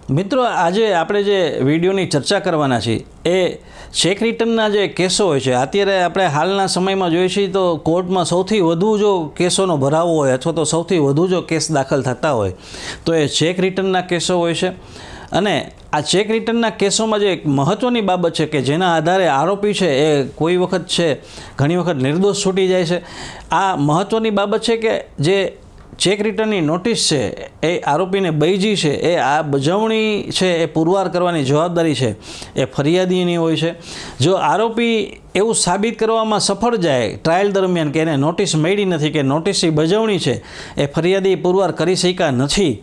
મિત્રો આજે આપણે જે વિડીયોની ચર્ચા કરવાના છીએ એ ચેક રિટર્નના જે કેસો હોય છે, અત્યારે આપણે હાલના સમયમાં જોઈએ છીએ તો કોર્ટમાં સૌથી વધુ જો કેસોનો ભરાવો હોય અથવા તો સૌથી વધુ જો કેસ દાખલ થતા હોય તો એ ચેક રિટર્નના કેસો હોય છે. અને આ ચેક રિટર્નના કેસોમાં જે એક મહત્ત્વની બાબત છે કે જેના આધારે આરોપી છે એ કોઈ વખત છે ઘણી વખત નિર્દોષ છૂટી જાય છે. આ મહત્ત્વની બાબત છે કે જે ચેક રિટર્નની નોટિસ છે એ આરોપીને બૈજી છે એ આ બજવણી છે એ પુરવાર કરવાની જવાબદારી છે એ ફરિયાદીની હોય છે. જો આરોપી એવું સાબિત કરવામાં સફળ જાય ટ્રાયલ દરમિયાન કે એને નોટિસ મળી નથી કે નોટિસની બજવણી છે એ ફરિયાદી પુરવાર કરી શક્યા નથી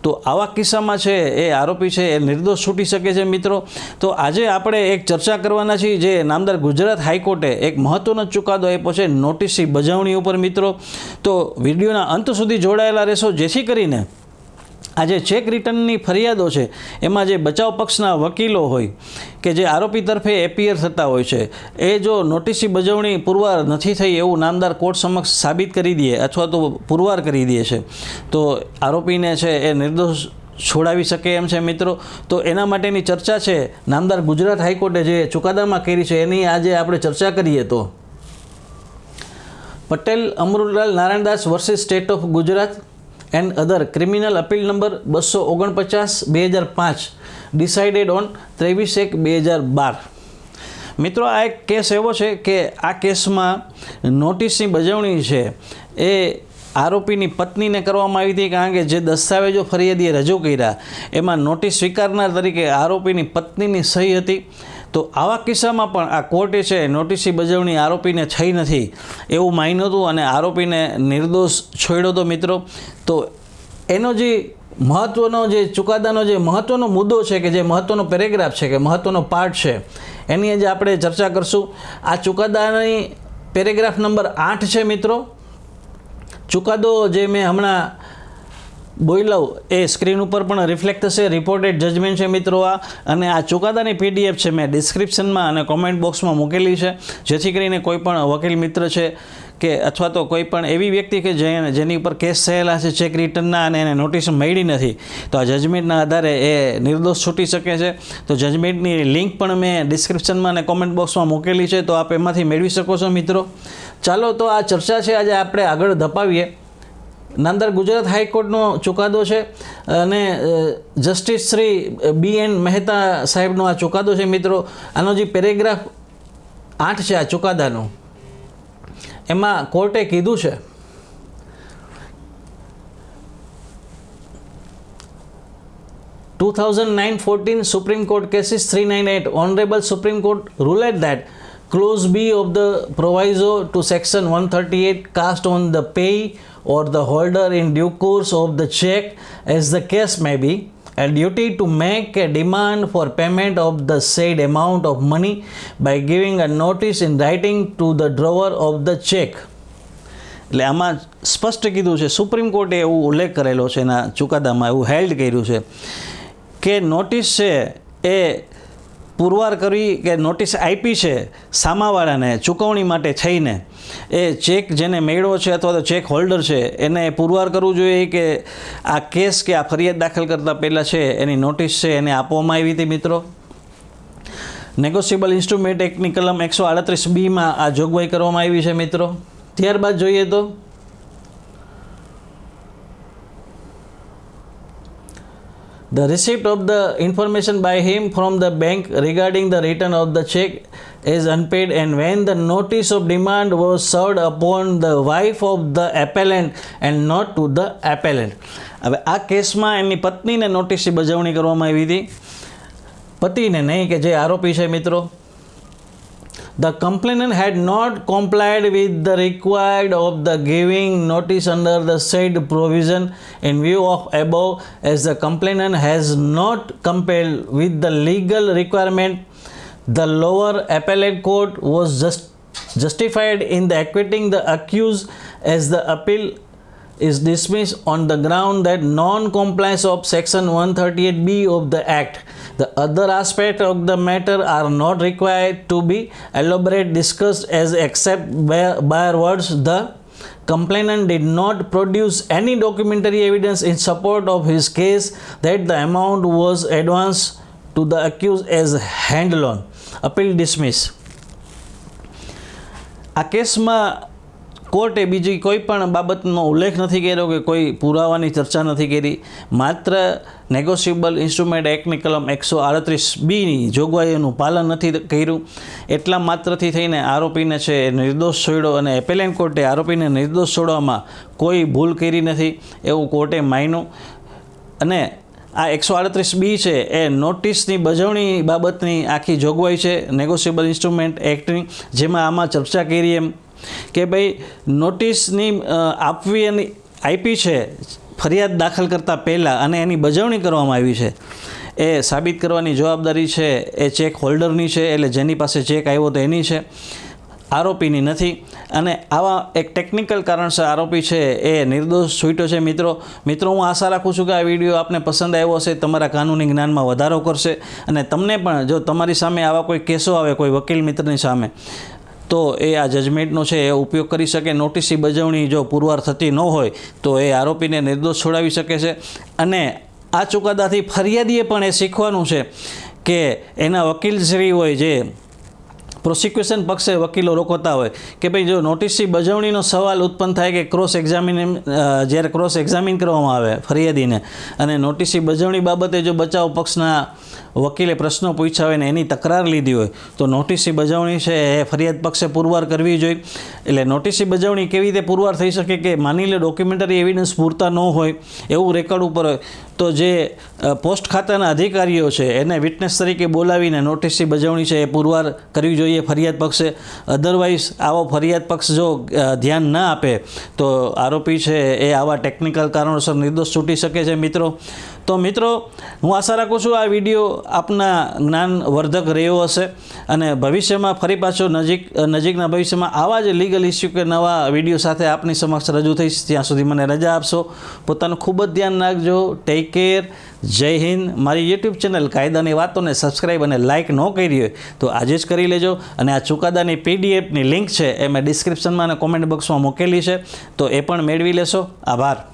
તો આવા કિસ્સામાં છે એ આરોપી છે એ નિર્દોષ છૂટી શકે છે. મિત્રો તો આજે આપણે એક ચર્ચા કરવાના છીએ જે નામદાર ગુજરાત હાઈકોર્ટે એક મહત્ત્વનો ચુકાદો આપ્યો છે નોટિસની બજવણી ઉપર. મિત્રો તો વિડીયોના અંત સુધી જોડાયેલા રહેશો જેથી કરીને આ જે ચેક રિટર્નની ફરિયાદો છે એમાં જે બચાવ પક્ષના વકીલો હોય કે જે આરોપી તરફે એપિયર થતા હોય છે એ જો નોટિસની બજવણી પુરવાર નથી થઈ એવું નામદાર કોર્ટ સમક્ષ સાબિત કરી દે અથવા તો પુરવાર કરી દે છે તો આરોપીને છે એ નિર્દોષ છોડાવી શકે એમ છે. મિત્રો તો એના માટેની ચર્ચા છે નામદાર ગુજરાત હાઈકોર્ટે જે ચુકાદામાં કરી છે એની આજે આપણે ચર્ચા કરીએ તો Patel Amritlal Narayandas versus state of Gujarat and other criminal appeal number 249/2005 decided on 23/1/2012. મિત્રો આ એક કેસ એવો છે કે આ કેસમાં નોટિસની બજવણી છે એ આરોપીની પત્નીને કરવામાં આવી હતી કારણ કે જે દસ્તાવેજો ફરિયાદીએ રજૂ કર્યા એમાં નોટિસ સ્વીકારનાર તરીકે આરોપીની પત્નીની સહી હતી. તો આવા કિસ્સામાં પણ આ કોર્ટે છે નોટિસની બજવણી આરોપીને થઈ નથી એવું માન્યું હતું અને આરોપીને નિર્દોષ છોડ્યો હતો. મિત્રો તો એનો જે મહત્ત્વનો જે ચુકાદાનો જે મહત્ત્વનો મુદ્દો છે કે જે મહત્ત્વનો પેરેગ્રાફ છે કે મહત્ત્વનો પાર્ટ છે એની આજે આપણે ચર્ચા કરશું. આ ચુકાદાની પેરેગ્રાફ નંબર 8 છે. મિત્રો ચુકાદો જે મેં હમણાં બોલ્યો એ સ્ક્રીન ઉપર પણ રિફ્લેક્ટ થશે. રિપોર્ટેડ જજમેન્ટ છે મિત્રો આ, અને આ ચુકાદાની PDF છે મેં ડિસ્ક્રિપ્શનમાં અને કોમેન્ટ બોક્સમાં મૂકેલી છે જેથી કરીને કોઈ પણ વકીલ મિત્ર છે કે અથવા તો કોઈ પણ એવી વ્યક્તિ કે જેની ઉપર કેસ થયેલા છે ચેક રિટર્નના અને એને નોટિસ મળી નથી તો આ જજમેન્ટના આધારે એ નિર્દોષ છૂટી શકે છે. તો જજમેન્ટની લિંક પણ મેં ડિસ્ક્રિપ્શનમાં અને કોમેન્ટ બોક્સમાં મૂકેલી છે તો આપ એમાંથી મેળવી શકો છો. મિત્રો ચાલો તો આ ચર્ચા છે આજે આપણે આગળ ધપાવીએ. નામદાર ગુજરાત હાઈકોર્ટનો ચુકાદો છે અને જસ્ટિસ શ્રી BN મહેતા સાહેબનો આ ચુકાદો છે. મિત્રો આનો જે પેરેગ્રાફ 8 છે આ ચુકાદાનો એમાં કોર્ટે કીધું છે 2009-14 Supreme Court cases 398 Honorable Supreme Court ruled that Clause B of the proviso to Section 138 cast on the payee or the holder in due course of the check, as the case may be, a duty to make a demand for payment of the said amount of money by giving a notice in writing to the drawer of the check. એટલે આમાં સ્પષ્ટ કીધું છે, supreme કોર્ટે એવું ઉલ્લેખ કરેલો છે એના ચુકાદામાં, એવું હેલ્ડ કર્યું છે કે નોટિસ છે એ પુરવાર કરવી કે નોટિસ આપી છે સામાવાળાને ચૂકવણી માટે થઈને એ ચેક જેને મેળવો છે અથવા તો ચેક હોલ્ડર છે એને પુરવાર કરવું જોઈએ કે આ કેસ કે આ ફરિયાદ દાખલ કરતાં પહેલાં છે એની નોટિસ છે એને આપવામાં આવી હતી. મિત્રો નેગોશિયેબલ ઇન્સ્ટ્રુમેન્ટ એક્ટની કલમ 138B આ જોગવાઈ કરવામાં આવી છે. મિત્રો ત્યારબાદ જોઈએ તો the receipt of the information by him from the bank regarding the return of the check is unpaid, and when the notice of demand was served upon the wife of the appellant and not to the appellant. હવે આ કેસમાં એની પત્નીને નોટિસની બજવણી કરવામાં આવી હતી, પતિને નહીં કે જે આરોપી છે. મિત્રો the complainant had not complied with the required of the giving notice under the said provision. In view of above, as the complainant has not complied with the legal requirement, the lower appellate court was justified in the acquitting the accused, as the appeal is dismissed on the ground that non-compliance of Section 138B of the Act. The other aspects of the matter are not required to be elaborate discussed as except by words. The complainant did not produce any documentary evidence in support of his case that the amount was advanced to the accused as hand loan. Appeal dismissed. આ કેસમાં કોર્ટે બીજી કોઈ પણ બાબતનો ઉલ્લેખ નથી કર્યો કે કોઈ પુરાવાની ચર્ચા નથી કરી. માત્ર નેગોશિયેબલ ઇન્સ્ટ્રુમેન્ટ એક્ટની કલમ 138(b)ની જોગવાઈઓનું પાલન નથી કર્યું. એટલા માત્રથી થઈને આરોપીને છે નિર્દોષ છોડ્યો અને એપેલેન્ટ કોર્ટે આરોપીને નિર્દોષ છોડવામાં કોઈ ભૂલ કરી નથી એવું કોર્ટે માન્યું. અને આ 138(b) છે એ નોટિસની બજવણી બાબતની આખી જોગવાઈ છે નેગોશિયેબલ ઇન્સ્ટ્રુમેન્ટ એક્ટની, જેમાં આમાં ચર્ચા કરી એમ કે ભાઈ નોટિસની આપવી અને આપી છે ફરિયાદ દાખલ કરતાં પહેલાં અને એની બજવણી કરવામાં આવી છે એ સાબિત કરવાની જવાબદારી છે એ ચેક હોલ્ડરની છે. એટલે જેની પાસે ચેક આવ્યો તો એની છે, આરોપીની નથી. અને આવા એક ટેકનિકલ કારણસર આરોપી છે એ નિર્દોષ છૂટ્યો છે. મિત્રો હું આશા રાખું છું કે આ વિડીયો આપને પસંદ આવ્યો હશે, તમારા કાનૂની જ્ઞાનમાં વધારો કરશે અને તમને પણ જો તમારી સામે આવા કોઈ કેસો આવે કોઈ વકીલ મિત્રની સામે તો એ આ જજમેન્ટનો છે એ ઉપયોગ કરી શકે. નોટિસની બજવણી જો પુરવાર થતી ન હોય તો એ આરોપીને નિર્દોષ છોડાવી શકે છે. અને આ ચુકાદાથી ફરિયાદીએ પણ એ શીખવાનું છે કે એના વકીલશ્રી હોય જે પ્રોસિક્યુશન પક્ષે વકીલો રોકતા હોય કે ભાઈ જો નોટિસની બજવણીનો સવાલ ઉત્પન્ન થાય કે જ્યારે ક્રોસ એક્ઝામિન કરવામાં આવે ફરિયાદીને અને નોટિસની બજવણી બાબતે જો બચાવ પક્ષના વકીલે પ્રશ્નો પૂછ્યા હોય ને એની તકરાર લીધી હોય તો નોટિસની બજવણી છે એ ફરિયાદ પક્ષે પુરવાર કરવી જોઈએ. એટલે નોટિસની બજવણી કેવી રીતે પુરવાર થઈ શકે કે માની લે ડોક્યુમેન્ટરી એવિડન્સ પૂરતા ન હોય એવું રેકોર્ડ ઉપર હોય તો જે પોસ્ટ ખાતાના અધિકારીઓ છે એને વિટનેસ તરીકે બોલાવીને નોટિસની બજવણી છે એ પુરવાર કરવી જોઈએ ફરિયાદ પક્ષે. અધરવાઇઝ આવો ફરિયાદ પક્ષ જો ધ્યાન ન આપે તો આરોપી છે એ આવા ટેકનિકલ કારણોસર નિર્દોષ છૂટી શકે છે. તો મિત્રો હું આશા રાખું છું આ વિડીયો આપના જ્ઞાનવર્ધક રહ્યો હશે અને ભવિષ્યમાં ફરી પાછો નજીકના ભવિષ્યમાં આવા જ લીગલ ઇસ્યુ કે નવા વિડીયો સાથે આપની સમક્ષ રજૂ થઈશ. ત્યાં સુધી મને રજા આપશો. પોતાનું ખૂબ જ ધ્યાન રાખજો. Take care. જય હિન્દ. મારી યુટ્યુબ ચેનલ કાયદાની વાતોને સબસ્ક્રાઈબ અને લાઇક ન કરી હોય તો આજે જ કરી લેજો. અને આ ચુકાદાની PDF ની લિંક છે એ મેં ડિસ્ક્રિપ્શનમાં અને કોમેન્ટ બોક્સમાં મૂકેલી છે તો એ પણ મેળવી લેશો. આભાર.